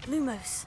Lumos.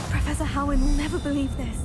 Professor Howin will never believe this.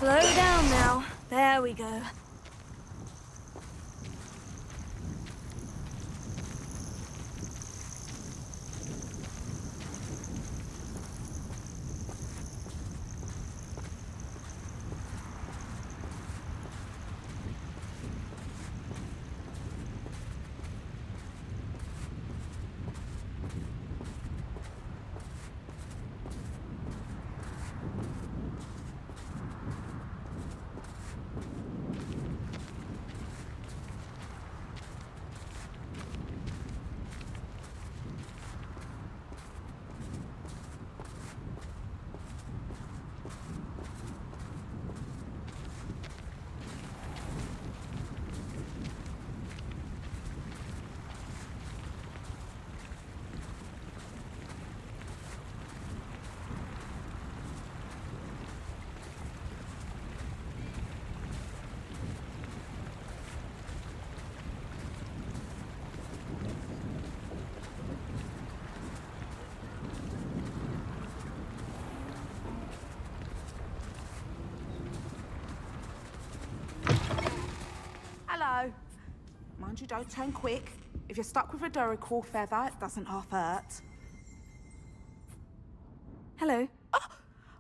Slow down now. There we go. Mind you, don't turn quick. If you're stuck with a Duracrawl feather, it doesn't half hurt. Hello. Oh,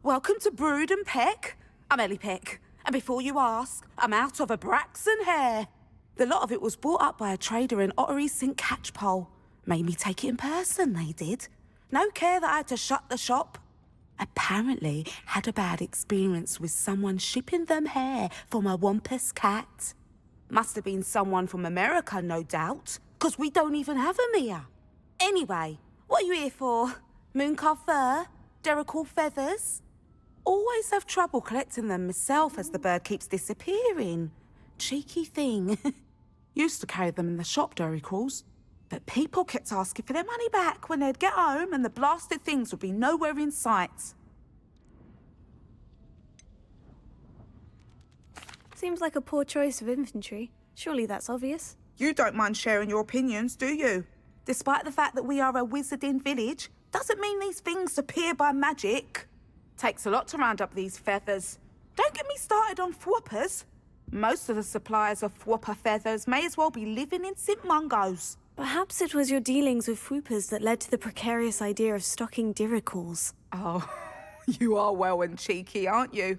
welcome to Brood and Peck. I'm Ellie Peck. And before you ask, I'm out of a Braxton hair. The lot of it was bought up by a trader in Ottery St. Catchpole. Made me take it in person, they did. No care that I had to shut the shop. Apparently had a bad experience with someone shipping them hair from a Wampus cat. Must have been someone from America, no doubt, 'cause we don't even have them here. Anyway, what are you here for? Mooncalf fur? Duracrawl feathers? Always have trouble collecting them myself as the bird keeps disappearing. Cheeky thing. Used to carry them in the shop, Duracrawls. But people kept asking for their money back when they'd get home and the blasted things would be nowhere in sight. Seems like a poor choice of inventory. Surely that's obvious. You don't mind sharing your opinions, do you? Despite the fact that we are a wizarding village, doesn't mean these things appear by magic. Takes a lot to round up these feathers. Don't get me started on thwoppers. Most of the suppliers of thwopper feathers may as well be living in St. Mungo's. Perhaps it was your dealings with Fwoopers that led to the precarious idea of stocking Duracrawls. Oh, you are well and cheeky, aren't you?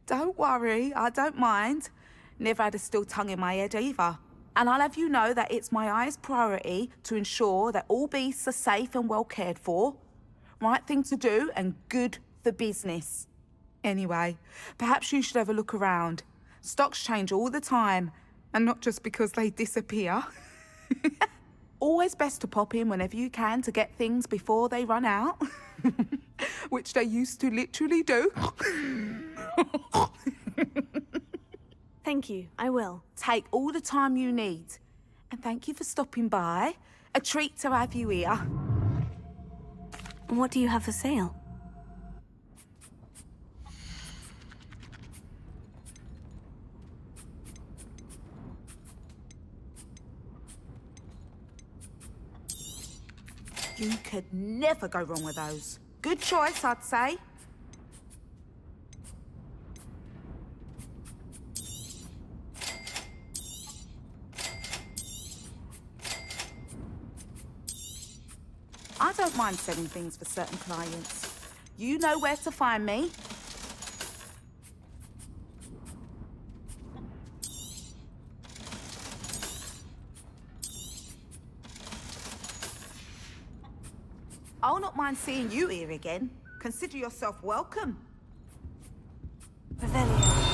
Don't worry, I don't mind. Never had a still tongue in my head either. And I'll have you know that it's my highest priority to ensure that all beasts are safe and well cared for. Right thing to do and good for business. Anyway, perhaps you should have a look around. Stocks change all the time, and not just because they disappear. Always best to pop in whenever you can to get things before they run out. Which they used to literally do. Thank you, I will. Take all the time you need. And thank you for stopping by. A treat to have you here. What do you have for sale? You could never go wrong with those. Good choice, I'd say. I don't mind selling things for certain clients. You know where to find me. I'll not mind seeing you here again. Consider yourself welcome. Revelio.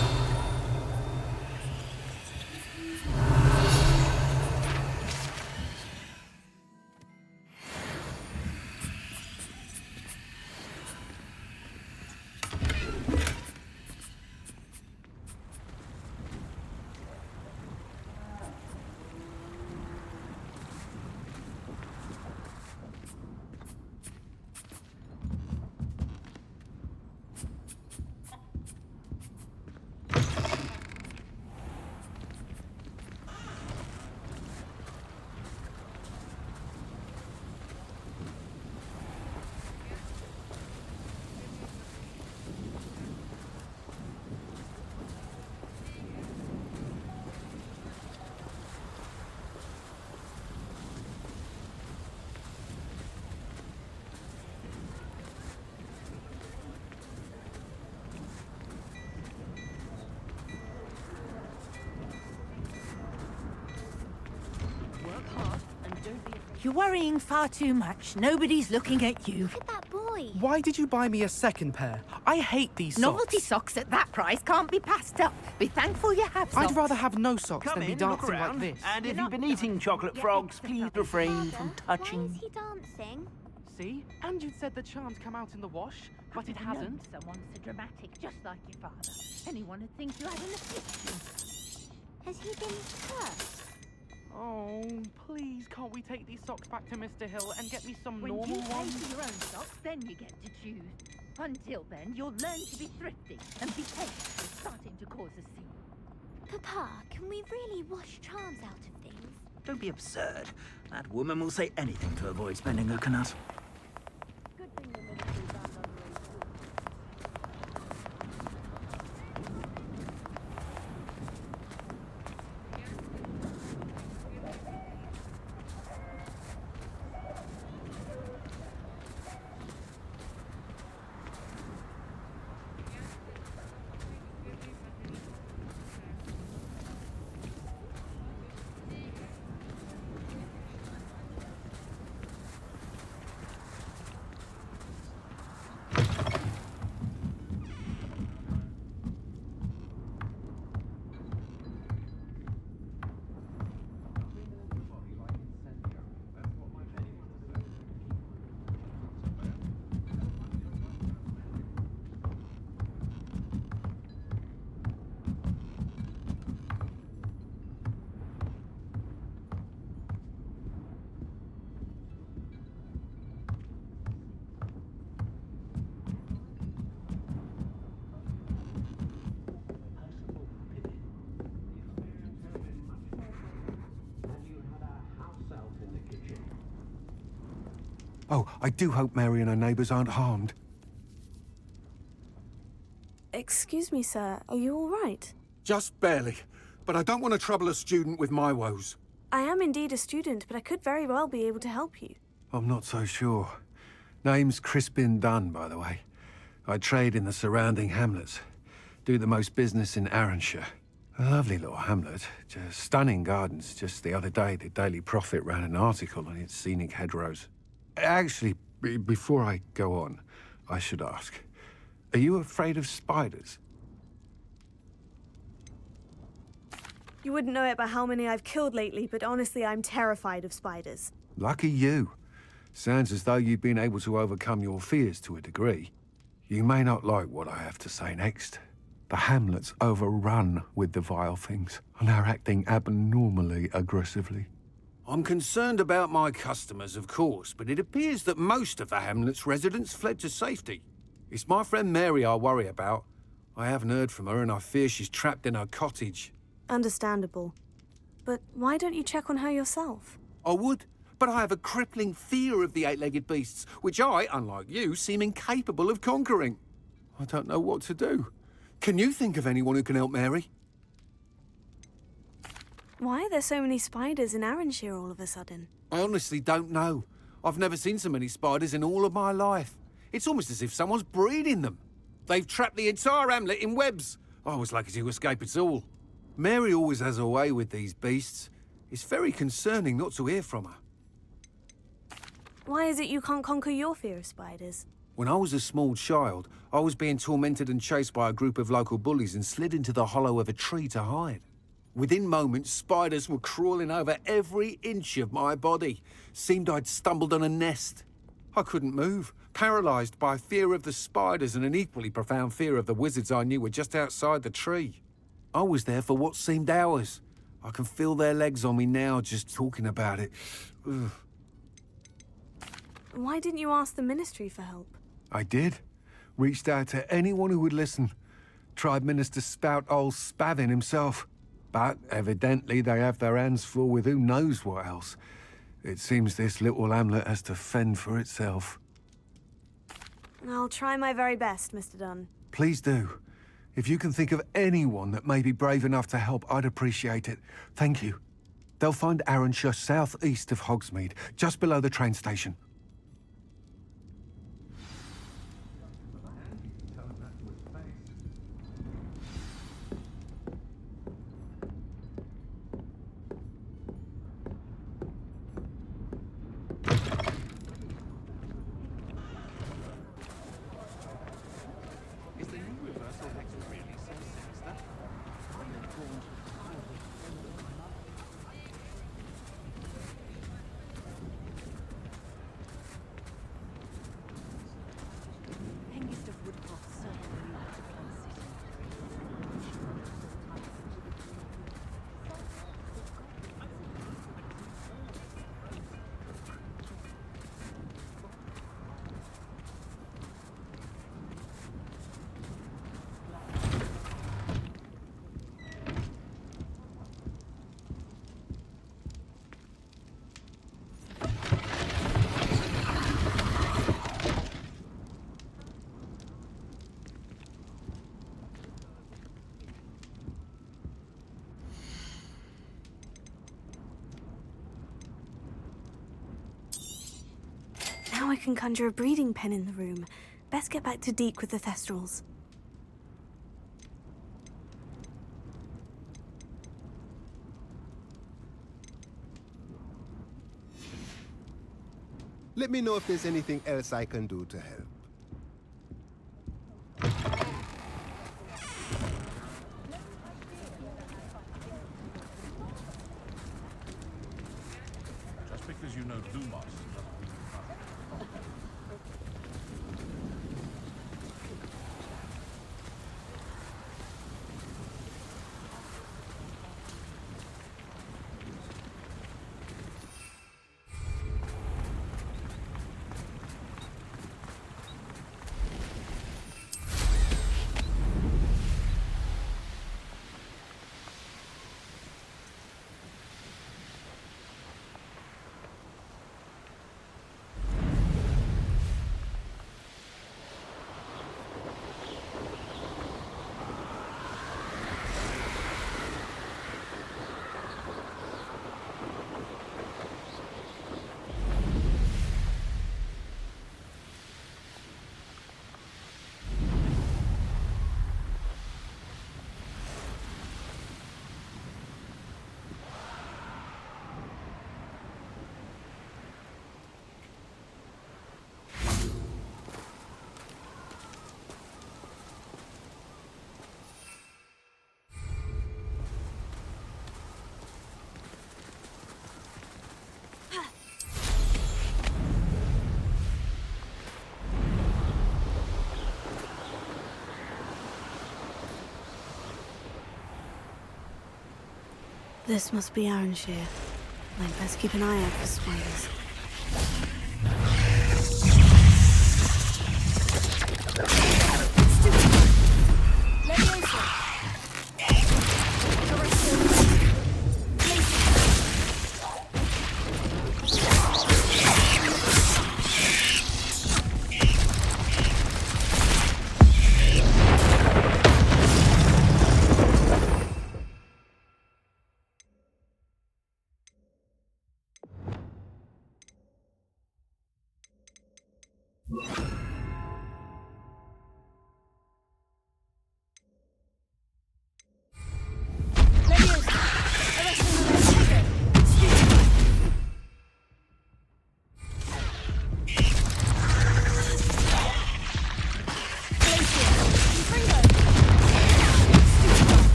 You're worrying far too much. Nobody's looking at you. Look at that boy. Why did you buy me a second pair? I hate these socks. Novelty socks at that price can't be passed up. Be thankful you have socks. I'd rather have no socks Come than be in, look dancing like around. this. And if You're you've been not eating done. chocolate Yeah, frogs, it's please the refrain Father, from why touching. is he dancing? See? And you said the charms come out in the wash, but it hasn't. Someone so dramatic, just like your father. Anyone would think you had an affliction. Has he been cursed? Oh, please, can't we take these socks back to Mr. Hill and get me some When normal you pay ones? for your own socks, then you get to choose. Until then, you'll learn to be thrifty and be patient with starting to cause a scene. Papa, can we really wash charms out of things? Don't be absurd. That woman will say anything to avoid spending a canut. Oh, I do hope Mary and her neighbours aren't harmed. Excuse me, sir. Are you all right? Just barely. But I don't want to trouble a student with my woes. I am indeed a student, but I could very well be able to help you. I'm not so sure. Name's Crispin Dunn, by the way. I trade in the surrounding hamlets. Do the most business in Arranshire. A lovely little hamlet. Just stunning gardens. Just the other day, the Daily Prophet ran an article on its scenic hedgerows. Actually, before I go on, I should ask. Are you afraid of spiders? You wouldn't know it by how many I've killed lately, but honestly, I'm terrified of spiders. Lucky you. Sounds as though you've been able to overcome your fears to a degree. You may not like what I have to say next. The hamlet's overrun with the vile things, and they're acting abnormally aggressively. I'm concerned about my customers, of course, but it appears that most of the hamlet's residents fled to safety. It's my friend Mary I worry about. I haven't heard from her, and I fear she's trapped in her cottage. Understandable. But why don't you check on her yourself? I would, but I have a crippling fear of the eight-legged beasts, which I, unlike you, seem incapable of conquering. I don't know what to do. Can you think of anyone who can help Mary? Why are there so many spiders in Arranshire all of a sudden? I honestly don't know. I've never seen so many spiders in all of my life. It's almost as if someone's breeding them. They've trapped the entire hamlet in webs. I was lucky to escape it all. Mary always has a way with these beasts. It's very concerning not to hear from her. Why is it you can't conquer your fear of spiders? When I was a small child, I was being tormented and chased by a group of local bullies and slid into the hollow of a tree to hide. Within moments, spiders were crawling over every inch of my body. Seemed I'd stumbled on a nest. I couldn't move, paralysed by fear of the spiders and an equally profound fear of the wizards I knew were just outside the tree. I was there for what seemed hours. I can feel their legs on me now just talking about it. Ugh. Why didn't you ask the ministry for help? I did. Reached out to anyone who would listen. Tried Minister Spout old Spavin himself. But evidently they have their hands full with who knows what else. It seems this little hamlet has to fend for itself. I'll try my very best, Mr. Dunn. Please do. If you can think of anyone that may be brave enough to help, I'd appreciate it. Thank you. They'll find Arranshire southeast of Hogsmeade, just below the train station. Now I can conjure a breeding pen in the room. Best get back to Deke with the Thestrals. Let me know if there's anything else I can do to help. Just because you know Lumos doesn't mean This must be Arranshire. I'd best keep an eye out for spiders.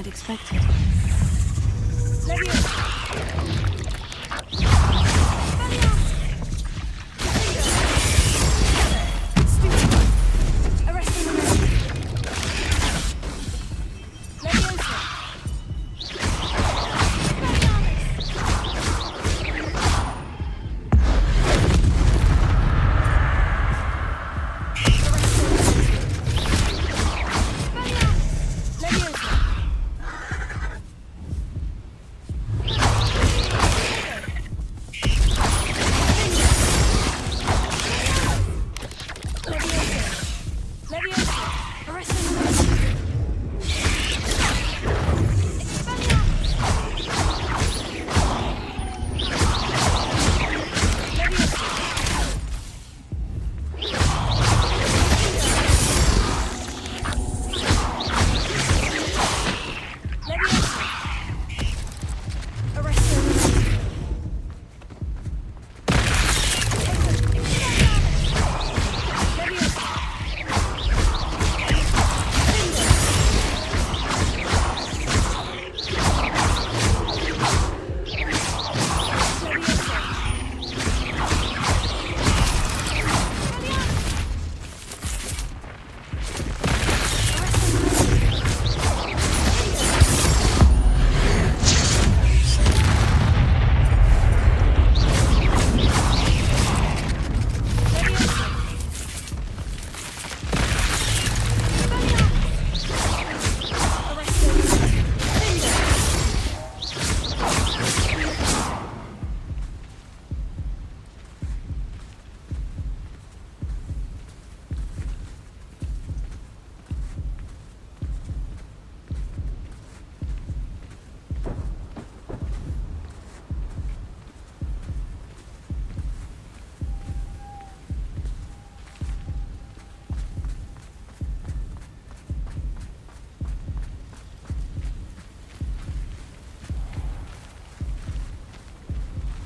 Expected.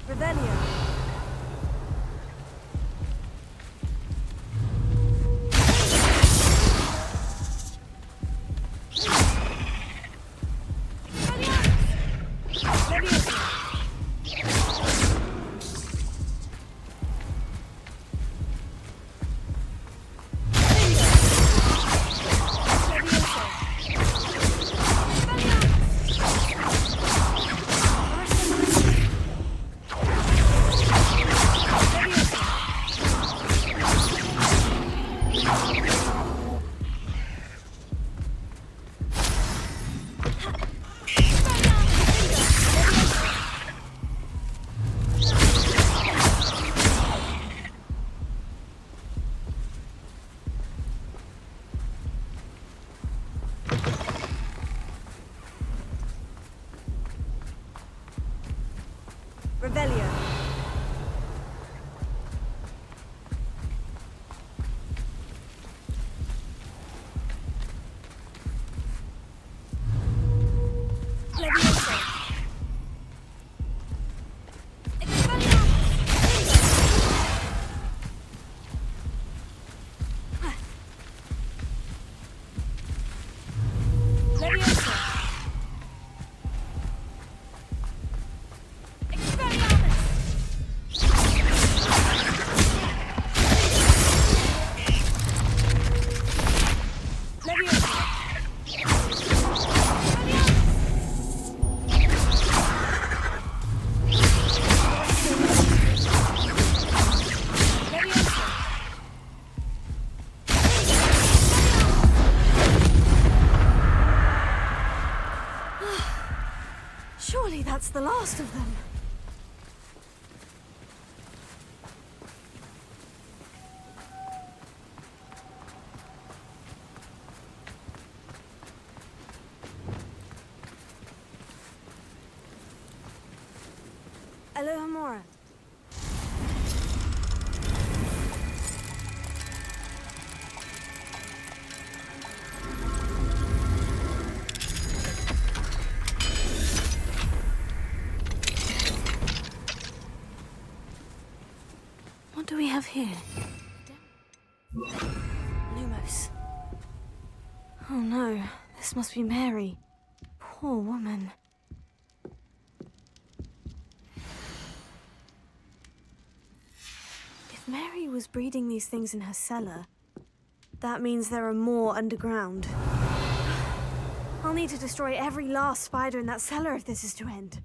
Revelio. that's the last of them. Alohomora. What do we have here? Lumos. Oh no, this must be Mary. Poor woman. If Mary was breeding these things in her cellar, that means there are more underground. I'll need to destroy every last spider in that cellar if this is to end.